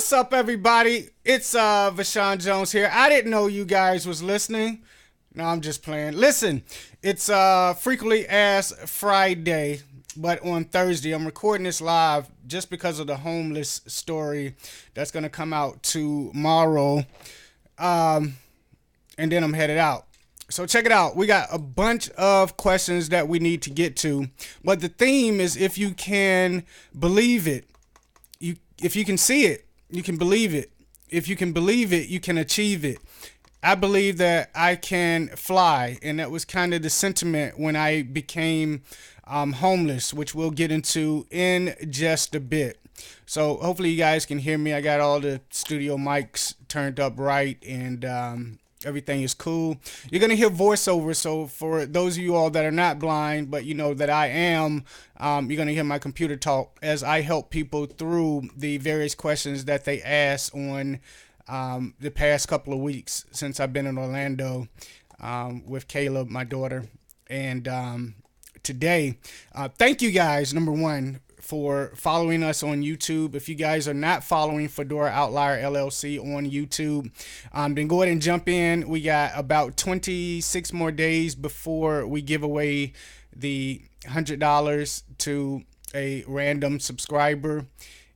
What's up, everybody? It's Vashawn Jones here. I didn't know you guys was listening. No, I'm just playing. Listen, it's frequently asked Friday, but on Thursday I'm recording this live just because of the homeless story that's gonna come out tomorrow, and then I'm headed out. So check it out. We got a bunch of questions that we need to get to, but the theme is if you can believe it, if you can see it, you can believe it. If you can believe it, you can achieve it. I believe that I can fly, and that was kind of the sentiment when I became homeless, which we'll get into in just a bit. So hopefully you guys can hear me. I got all the studio mics turned up right, and everything is cool. You're gonna hear voiceover, so for those of you all that are not blind, but you know that I am, you're gonna hear my computer talk as I help people through the various questions that they ask on the past couple of weeks since I've been in Orlando with Caleb, my daughter, and today. Thank you guys, number one, for following us on YouTube. If you guys are not following Fedora Outlier LLC on YouTube, then go ahead and jump in. We got about 26 more days before we give away the $100 to a random subscriber.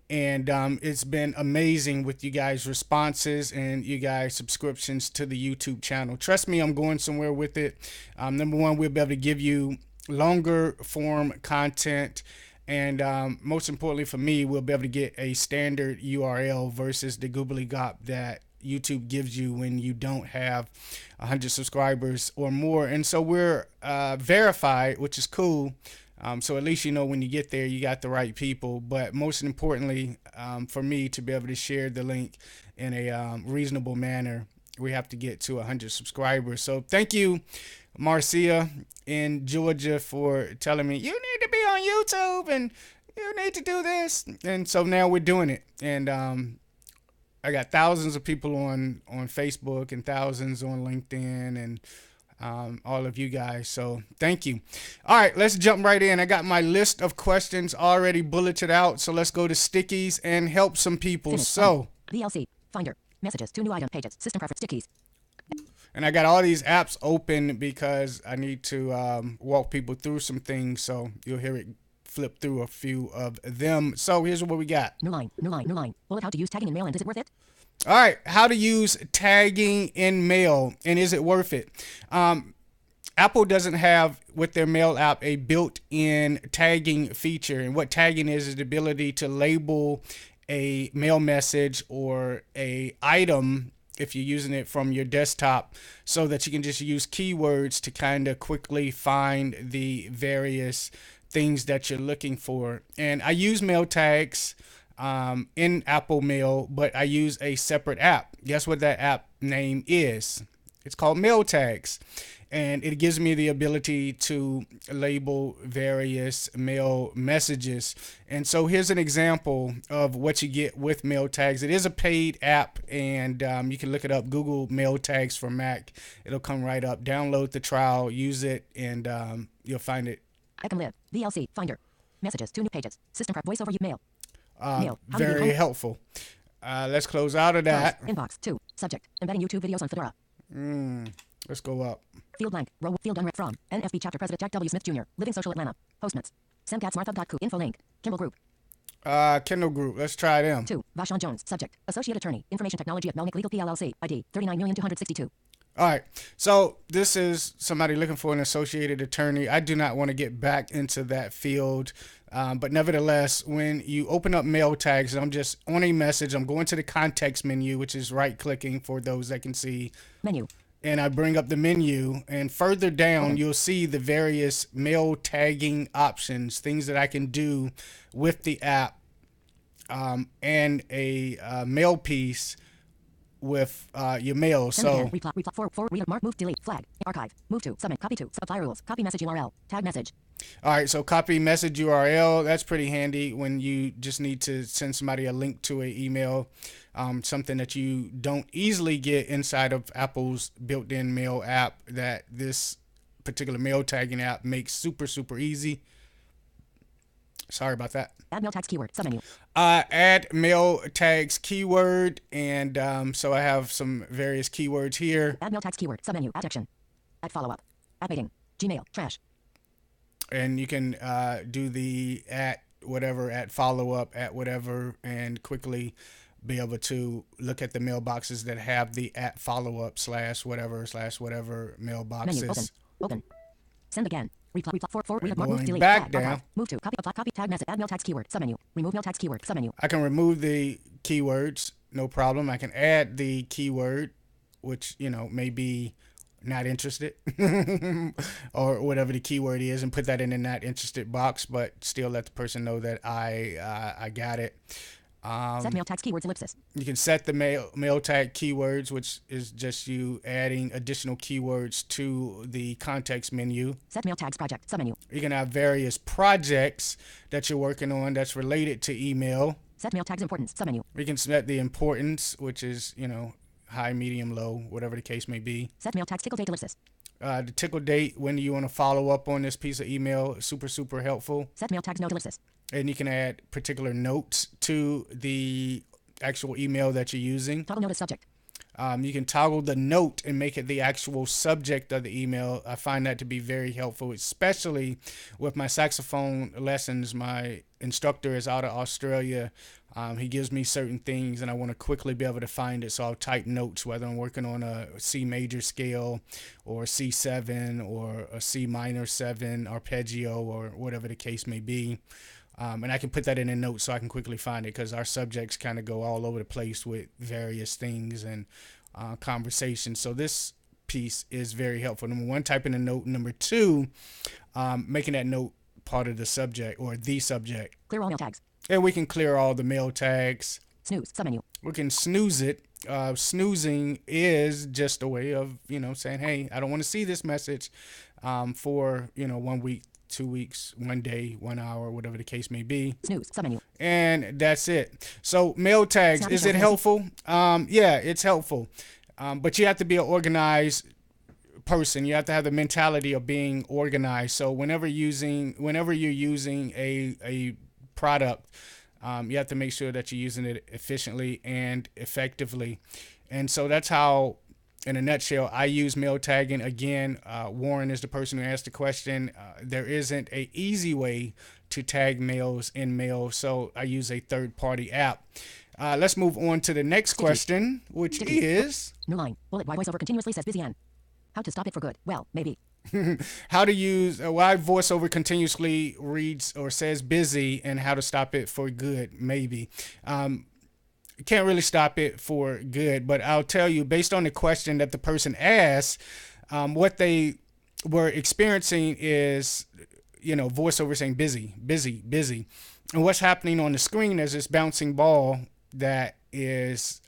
And it's been amazing with you guys' responses and you guys' subscriptions to the YouTube channel. Trust me, I'm going somewhere with it. Number one, we'll be able to give you longer form content. And most importantly for me, we'll be able to get a standard URL versus the googly gop that YouTube gives you when you don't have 100 subscribers or more. And so we're verified, which is cool. So at least you know when you get there, you got the right people. But most importantly, for me to be able to share the link in a reasonable manner, we have to get to 100 subscribers. So thank you, Marcia in Georgia, for telling me you need to be on YouTube and you need to do this. And so now we're doing it. And I got thousands of people on Facebook and thousands on LinkedIn and all of you guys. So thank you. All right, let's jump right in. I got my list of questions already bulleted out. So let's go to stickies and help some people. Finish. So VLC, Finder, Messages, 2 new item pages, System Preference, Stickies. and I got all these apps open because I need to walk people through some things. So you'll hear it flip through a few of them. So here's what we got. New line. Bullet how to use tagging in mail and is it worth it? All right, how to use tagging in mail and is it worth it? Apple doesn't have with their mail app a built-in tagging feature, and what tagging is the ability to label a mail message or a item if you're using it from your desktop so that you can just use keywords to kind of quickly find the various things that you're looking for. And I use mail tags in Apple Mail, but I use a separate app. Guess what that app name is? It's called Mail Tags, and it gives me the ability to label various mail messages. And so here's an example of what you get with Mail Tags. It is a paid app, and you can look it up. Google Mail Tags for Mac. It'll come right up. Download the trial, use it, and you'll find it. Live, VLC, Finder, Messages, 2 new pages, System Prep, Voice over Mail. Mail. Very helpful. Let's close out of that. Inbox, 2, Subject, embedding YouTube videos on Fedora. Let's go up. Field blank, row, field unread from, NFB chapter president Jack W. Smith Jr., Living Social Atlanta, Postmates, semcatsmarthub.co, info link, Kimball Group. Kindle Group, let's try them. 2, Vashon Jones, Subject, Associate Attorney, Information Technology at Melnick Legal PLLC, ID, 39,262. All right, so this is somebody looking for an associated attorney. I do not want to get back into that field, but nevertheless, when you open up mail tags, I'm just on a message, I'm going to the context menu, which is right-clicking for those that can see. Menu. And I bring up the menu, and further down, you'll see the various mail tagging options, things that I can do with the app, and a mail piece with your mail. So Mark, move, delete, flag, archive, move to, submit, copy to, apply rules, copy message URL, tag message. All right, so copy message URL. That's pretty handy when you just need to send somebody a link to an email, something that you don't easily get inside of Apple's built-in mail app that this particular mail tagging app makes super, super easy. Sorry about that. Add mail tags keyword. Submenu. Add mail tags keyword, and so I have some various keywords here. Add mail tags keyword. Submenu. Add section. Add follow up. Add mating. Gmail. Trash. And you can do the at whatever, at follow up, at whatever, and quickly be able to look at the mailboxes that have the at follow up slash whatever mailboxes. Menu. Open. Send again. Reply. Move. Going Delete. back Tag. down. Archive. Move to. Copy. Tag message. Add mail tags keyword. Submenu. Remove mail tags keyword. Submenu. I can remove the keywords, no problem. I can add the keyword, which, may be not interested or whatever the keyword is, and put that in the not interested box, but still let the person know that I got it. Set mail tags keywords ellipsis. You can set the mail tag keywords, which is just you adding additional keywords to the context menu. Set mail tags project. Submenu. You can have various projects that you're working on that's related to email. Set mail tags importance. Submenu. You can set the importance, which is, high, medium, low, whatever the case may be. Set mail tags tickle date ellipsis. The tickle date, when you want to follow up on this piece of email, super helpful. Set mail tags note ellipsis. And you can add particular notes to the actual email that you're using. Toggle note as subject. You can toggle the note and make it the actual subject of the email. I find that to be very helpful, especially with my saxophone lessons. My instructor is out of Australia. He gives me certain things and I want to quickly be able to find it. So I'll type notes, whether I'm working on a C major scale or C7 or a C minor 7 arpeggio or whatever the case may be. And I can put that in a note so I can quickly find it, because our subjects kind of go all over the place with various things and conversations. So this piece is very helpful. Number one, typing a note. Number two, making that note part of the subject or the subject. Clear all mail tags. And we can clear all the mail tags. Snooze. Submenu. We can snooze it. Snoozing is just a way of, saying, hey, I don't want to see this message for, 1 week, 2 weeks, 1 day, 1 hour, whatever the case may be. Snooze. Submenu. And that's it. So mail tags, is it helpful? Yeah, it's helpful. But you have to be an organized person. You have to have the mentality of being organized. So whenever you're using a product, you have to make sure that you're using it efficiently and effectively. And so that's how, in a nutshell, I use mail tagging. Again, Warren is the person who asked the question. There isn't an easy way to tag mails in mail, so I use a third-party app. Let's move on to the next question, which is... New line. Bullet. Why voiceover continuously says busy N. How to stop it for good? Well, maybe. How to use why voiceover continuously reads or says busy, and how to stop it for good, maybe. Can't really stop it for good, but I'll tell you, based on the question that the person asked, what they were experiencing is, voiceover saying busy. And what's happening on the screen is this bouncing ball that is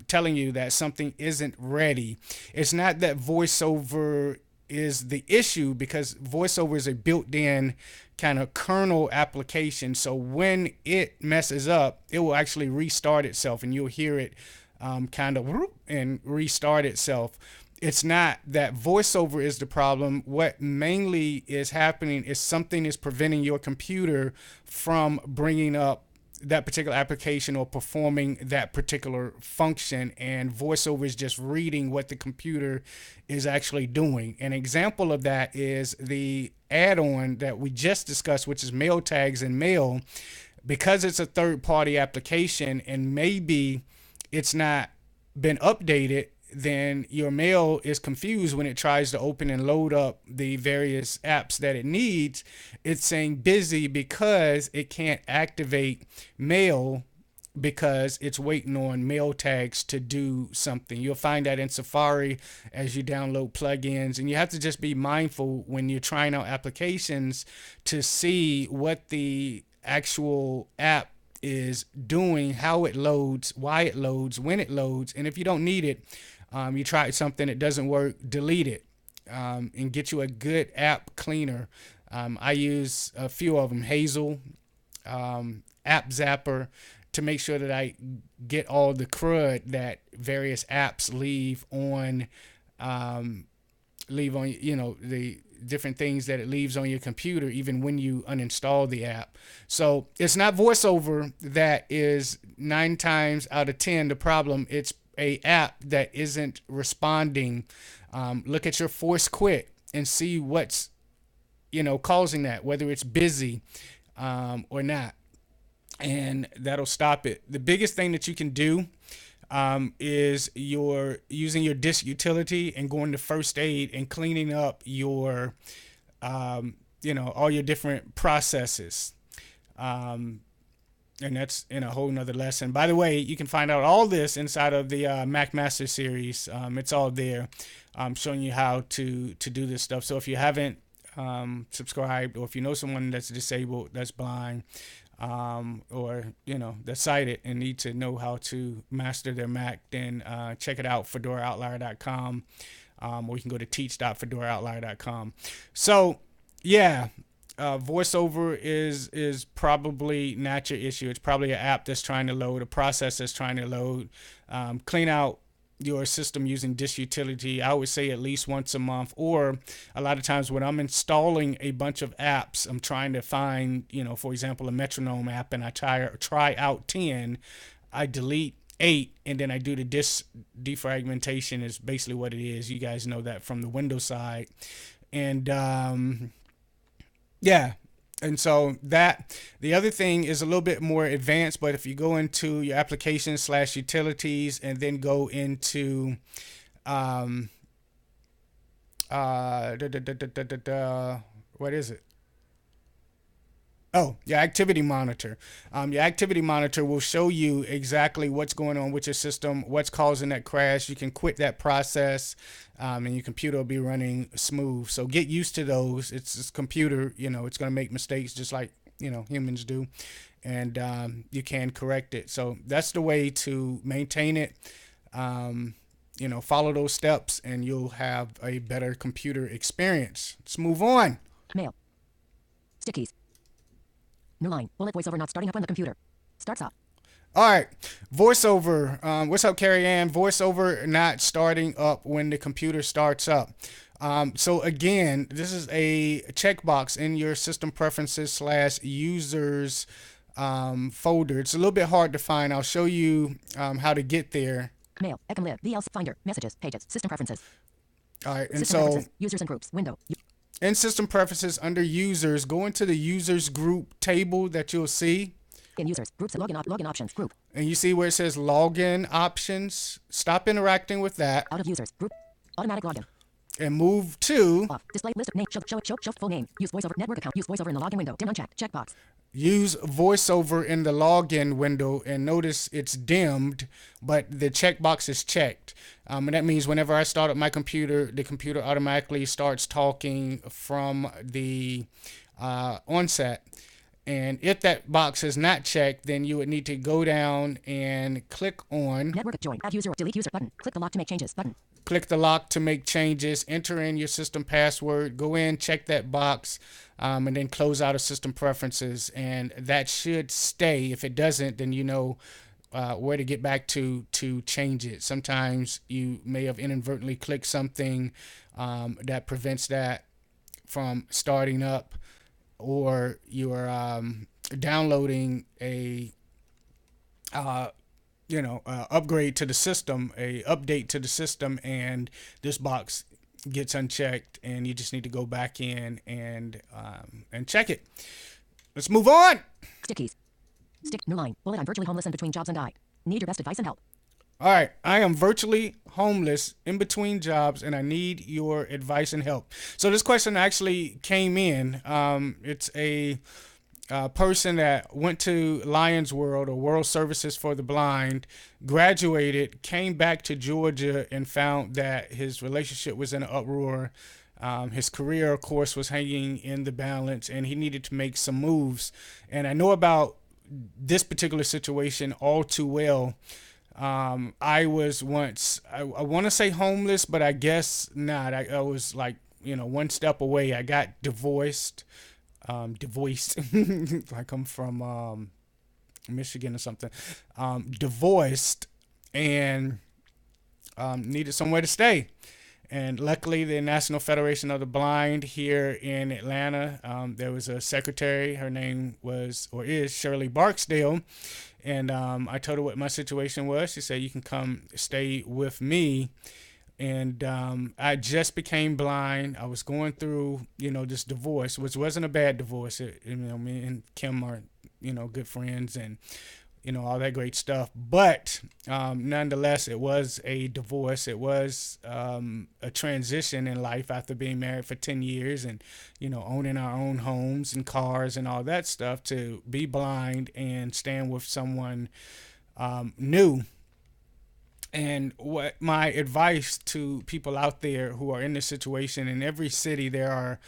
telling you that something isn't ready. It's not that voiceover is the issue, because voiceover is a built-in kind of kernel application. So when it messes up, it will actually restart itself, and you'll hear it kind of and restart itself. It's not that voiceover is the problem. What mainly is happening is something is preventing your computer from bringing up that particular application or performing that particular function, and voiceover is just reading what the computer is actually doing. An example of that is the add-on that we just discussed, which is mail tags in mail. Because it's a third-party application and maybe it's not been updated, then your mail is confused when it tries to open and load up the various apps that it needs. It's saying busy because it can't activate mail because it's waiting on mail tags to do something. You'll find that in Safari as you download plugins, and you have to just be mindful when you're trying out applications to see what the actual app is doing, how it loads, why it loads, when it loads, and if you don't need it, you try something that doesn't work, delete it, and get you a good app cleaner. I use a few of them, Hazel, App Zapper, to make sure that I get all the crud that various apps leave on the different things that it leaves on your computer, even when you uninstall the app. So it's not VoiceOver that is 9 times out of 10 the problem. It's a app that isn't responding. Look at your force quit and see what's causing that, whether it's busy or not, and that'll stop it. The biggest thing that you can do is you're using your disk utility and going to first aid and cleaning up your all your different processes. And that's in a whole nother lesson. By the way, you can find out all this inside of the Mac Master series. It's all there, showing you how to do this stuff. So if you haven't subscribed, or if you know someone that's disabled, that's blind, or that's sighted and need to know how to master their Mac, then check it out, FedoraOutlier.com, or you can go to teach.FedoraOutlier.com. So yeah, VoiceOver is probably not your issue. It's probably an app that's trying to load, a process that's trying to load. Clean out your system using disk utility. I would say at least once a month, or a lot of times when I'm installing a bunch of apps, I'm trying to find, for example, a metronome app, and I try out 10, I delete 8, and then I do the disk defragmentation is basically what it is. You guys know that from the Windows side. And yeah. And so the other thing is a little bit more advanced, but if you go into your applications / utilities and then go into what is it? Oh, your activity monitor. Your activity monitor will show you exactly what's going on with your system, what's causing that crash. You can quit that process, and your computer will be running smooth. So get used to those. It's computer, it's going to make mistakes just like, humans do. And you can correct it. So that's the way to maintain it. Follow those steps and you'll have a better computer experience. Let's move on. Mail. Stickies. New line. Bullet VoiceOver not starting up on the computer. Starts up. All right. VoiceOver. What's up, Carrie Ann? VoiceOver not starting up when the computer starts up. So again, this is a checkbox in your system preferences / users folder. It's a little bit hard to find. I'll show you how to get there. Mail. Ecomlib. VLC Finder. Messages. Pages. System preferences. All right. And System so preferences. Users and groups. Window. in system preferences under users, go into the users group table that you'll see. In users. Groups. Login options. Group. And you see where it says login options. Stop interacting with that. Out of users. Group. Automatic login. And move to Off. Display list of name. Show full name. Use VoiceOver network account. Use VoiceOver in the login window. Dim unchecked. Checkbox. use VoiceOver in the login window, and notice it's dimmed, but the checkbox is checked. And that means whenever I start up my computer, the computer automatically starts talking from the onset. And if that box is not checked, then you would need to go down and click on Network join. Add user or delete user button. Click the lock to make changes button. Click the lock to make changes. Enter in your system password. Go in, check that box, and then close out of system preferences. And that should stay. If it doesn't, then you know where to get back to change it. Sometimes you may have inadvertently clicked something that prevents that from starting up, or you're downloading a upgrade to the system, a update to the system, and this box gets unchecked, and you just need to go back in and check it. Let's move on. Stickies. Stick new line. Bullet. I'm virtually homeless in between jobs and I need your best advice and help. All right, I am virtually homeless in between jobs, and I need your advice and help. So this question actually came in. It's a person that went to Lions World, or World Services for the Blind, graduated, came back to Georgia, and found that his relationship was in an uproar. His career, of course, was hanging in the balance, and he needed to make some moves. And I know about this particular situation all too well. I was once, I want to say homeless, but I guess not. I was like, one step away. I got divorced, like I'm from Michigan or something, divorced, and needed somewhere to stay. And luckily, the National Federation of the Blind here in Atlanta, there was a secretary. Her name was or is Shirley Barksdale. And I told her what my situation was. She said, "You can come stay with me." And I just became blind. I was going through, this divorce, which wasn't a bad divorce. Me and Kim are, good friends, and all that great stuff. But nonetheless, it was a divorce. It was a transition in life after being married for 10 years and, owning our own homes and cars and all that stuff, to be blind and stand with someone new. And what my advice to people out there who are in this situation, in every city there are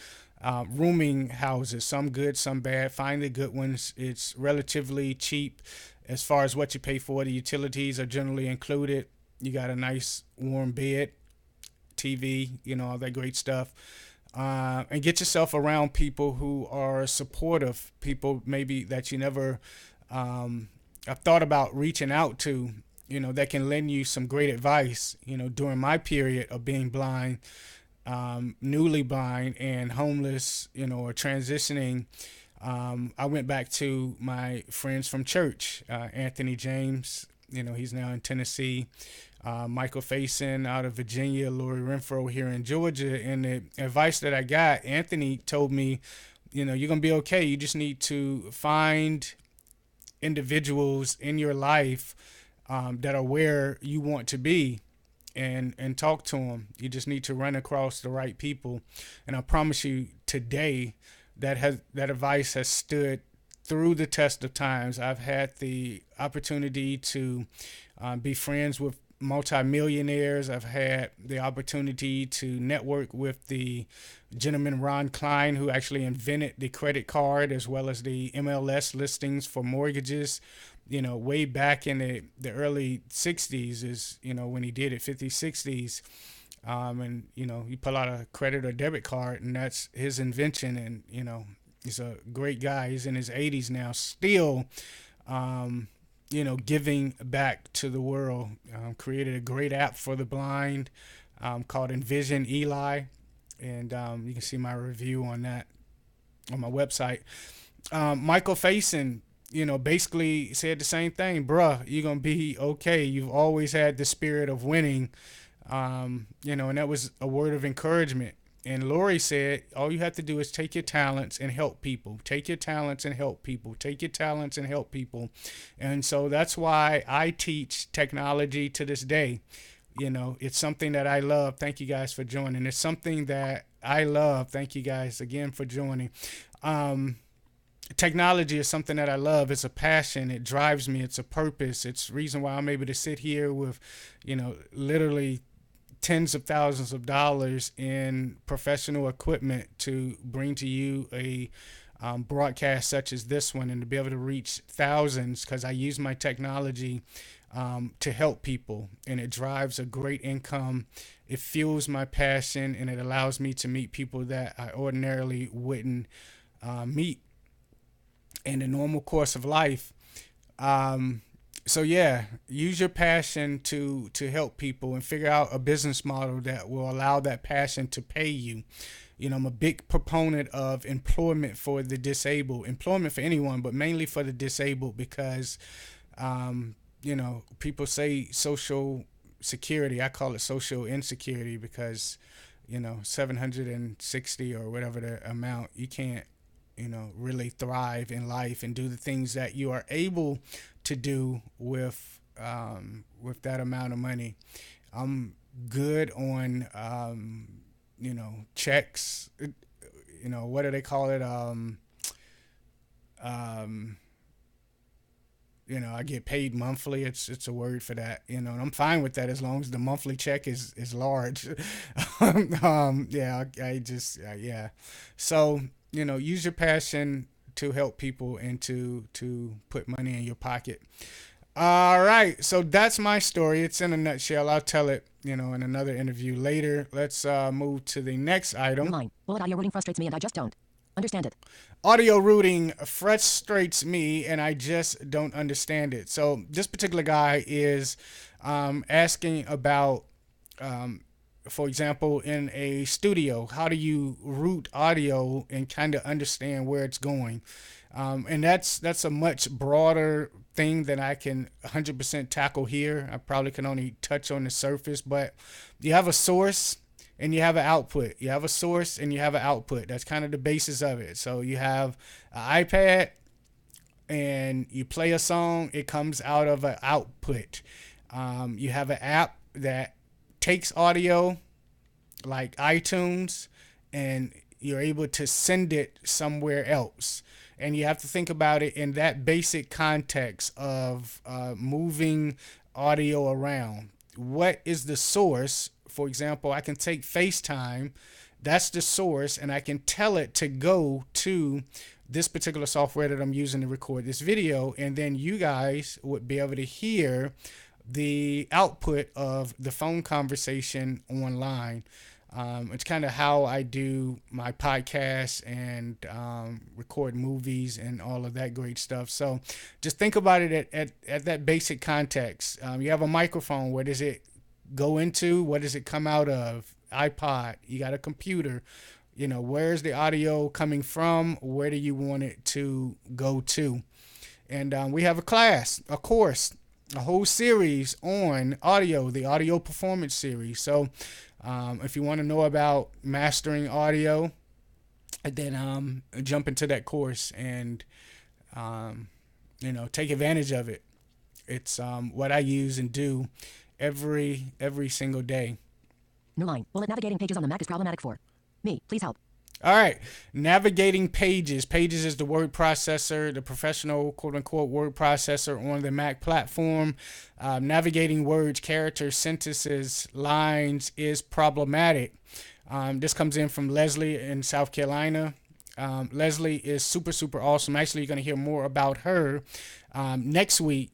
rooming houses, some good, some bad. Find the good ones. It's relatively cheap as far as what you pay for. The utilities are generally included. You got a nice warm bed, TV, all that great stuff. And get yourself around people who are supportive, people maybe that you never have thought about reaching out to, that can lend you some great advice. During my period of being blind, newly blind and homeless, or transitioning, I went back to my friends from church, Anthony James, he's now in Tennessee, Michael Faison out of Virginia, Lori Renfro here in Georgia. And the advice that I got, Anthony told me, you're going to be okay. You just need to find individuals in your life that are where you want to be, and talk to them. You just need to run across the right people. And I promise you today that advice has stood through the test of times. I've had the opportunity to be friends with multimillionaires. I've had the opportunity to network with the gentleman Ron Klein, who actually invented the credit card as well as the MLS listings for mortgages, way back in the early 60s is, when he did it, 50s, 60s. And, you pull out a credit or debit card, and that's his invention. And, he's a great guy. He's in his 80s now, still, giving back to the world. Created a great app for the blind called Envision Eli. And you can see my review on that on my website. Michael Faison, basically said the same thing. Bruh, you're going to be okay. You've always had the spirit of winning. And that was a word of encouragement. And Lori said, all you have to do is take your talents and help people. Take your talents and help people. Take your talents and help people. And so that's why I teach technology to this day. It's something that I love. Thank you guys for joining. It's something that I love. Thank you guys again for joining. Technology is something that I love. It's a passion. It drives me. It's a purpose. It's the reason why I'm able to sit here with, literally tens of thousands of dollars in professional equipment to bring to you a broadcast such as this one, and to be able to reach thousands, because I use my technology to help people, and it drives a great income. It fuels my passion, and it allows me to meet people that I ordinarily wouldn't meet in the normal course of life. So yeah, use your passion to help people, and figure out a business model that will allow that passion to pay you. I'm a big proponent of employment for the disabled, employment for anyone, but mainly for the disabled, because, people say social security. I call it social insecurity, because, 760 or whatever the amount, you can't, really thrive in life and do the things that you are able to do with that amount of money. I'm good on, checks, what do they call it? I get paid monthly. It's a word for that, and I'm fine with that as long as the monthly check is large. Yeah. So, use your passion to help people and to put money in your pocket. All right. So that's my story. It's in a nutshell. I'll tell it, in another interview later. Let's move to the next item. Line. Bullet audio routing frustrates me and I just don't understand it. Audio routing frustrates me and I just don't understand it. So this particular guy is asking about for example, in a studio, how do you route audio and kind of understand where it's going? And that's a much broader thing than I can 100% tackle here. I probably can only touch on the surface, but you have a source and you have an output. You have a source and you have an output. That's kind of the basis of it. So you have an iPad and you play a song, it comes out of an output. You have an app that takes audio like iTunes and you're able to send it somewhere else. And you have to think about it in that basic context of moving audio around. What is the source? For example, I can take FaceTime, that's the source, and I can tell it to go to this particular software that I'm using to record this video, and then you guys would be able to hear the output of the phone conversation online. It's kind of how I do my podcast and record movies and all of that great stuff. So just think about it at that basic context. You have a microphone. Where does it go into? What does it come out of? iPod. You got a computer. Where's the audio coming from? Where do you want it to go to? And we have a class, a course, a whole series on audio, the audio performance series. So if you want to know about mastering audio, then jump into that course and take advantage of it. It's what I use and do every single day. New line. Bullet navigating pages on the Mac is problematic for me. Please help. All right. Navigating pages. Pages is the word processor, the professional quote unquote word processor on the Mac platform. Navigating words, characters, sentences, lines is problematic. This comes in from Leslie in South Carolina. Leslie is super, super awesome. Actually, you're going to hear more about her next week.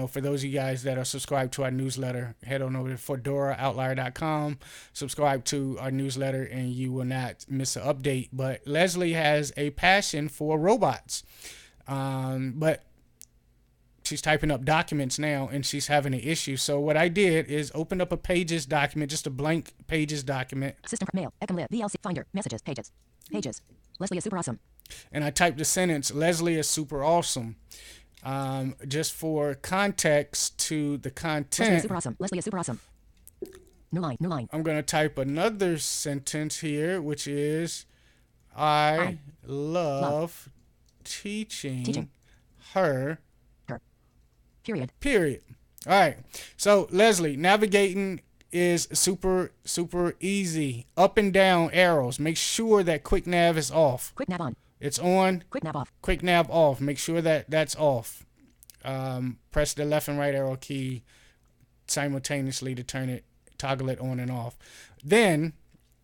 For those of you guys that are subscribed to our newsletter, head on over to Fedora, Outlier.com, subscribe to our newsletter, and you will not miss an update. But Leslie has a passion for robots. But she's typing up documents now, and she's having an issue. So what I did is open up a Pages document, just a blank Pages document. System mail, Ecomlib, VLC, Finder, Messages, Pages. Leslie is super awesome. And I typed the sentence, Leslie is super awesome. Just for context to the content. Leslie is super awesome. Leslie is super awesome. New line. I'm going to type another sentence here, which is, I love teaching her. Period. All right. So, Leslie, navigating is super, super easy. Up and down arrows. Make sure that quick nav is off. Quick nav on. It's on. Quick nav off. Quick nav off. Make sure that that's off. Press the left and right arrow key simultaneously to toggle it on and off. Then,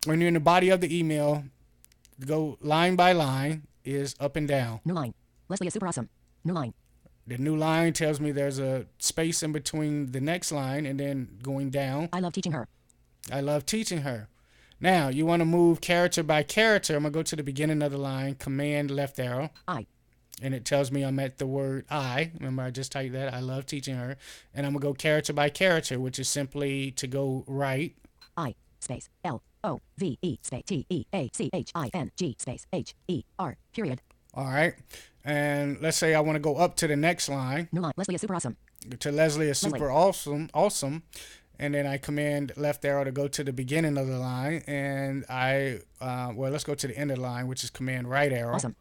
when you're in the body of the email, go line by line is up and down. New line. Leslie is super awesome. New line. The new line tells me there's a space in between the next line and then going down. I love teaching her. I love teaching her. Now, you want to move character by character. I'm going to go to the beginning of the line, command left arrow. I. And it tells me I'm at the word I. Remember, I just typed that. I love teaching her. And I'm going to go character by character, which is simply to go right. I, space, L-O-V-E, space, T-E-A-C-H-I-N-G, space, H-E-R, period. All right. And let's say I want to go up to the next line. New line. Leslie is super awesome. To Leslie is super awesome. And then I command left arrow to go to the beginning of the line. And let's go to the end of the line, which is command right arrow. Awesome.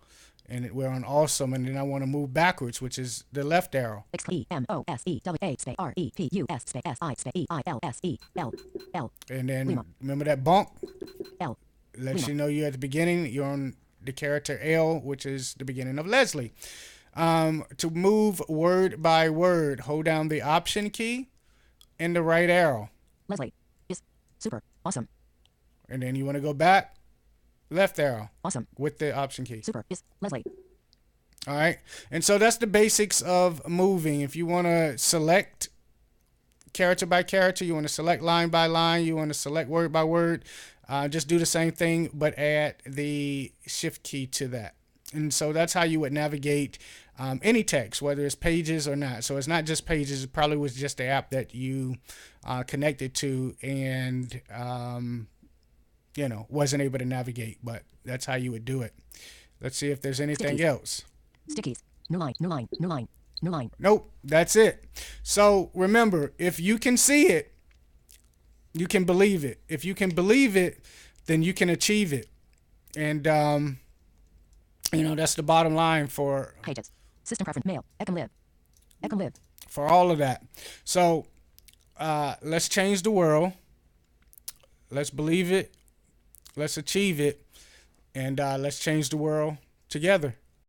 And we're on awesome. And then I want to move backwards, which is the left arrow. E-M-O-S-E-W-A, space, R-E-P-U-S, space, S-I, space, E-I-L-S-E-L, L. And then Lima. Remember that bump? L. Lets Lima. you know you're at the beginning. You're on the character L, which is the beginning of Leslie. To move word by word, hold down the option key and the right arrow. Leslie is super awesome. And then you want to go back, left arrow. Awesome. With the option key. Super is Leslie. All right. And so that's the basics of moving. If you want to select character by character, you want to select line by line, you want to select word by word, just do the same thing, but add the shift key to that. And so that's how you would navigate any text, whether it's Pages or not. So it's not just Pages. It probably was just the app that you connected to and, wasn't able to navigate. But that's how you would do it. Let's see if there's anything else. Stickies. New line, new line, new line, new line. Nope, that's it. So remember, if you can see it, you can believe it. If you can believe it, then you can achieve it. And, that's the bottom line for Pages. System preference. Mail. Ecom live. Ecom live. for all of that. So let's change the world. Let's believe it. Let's achieve it. And let's change the world together.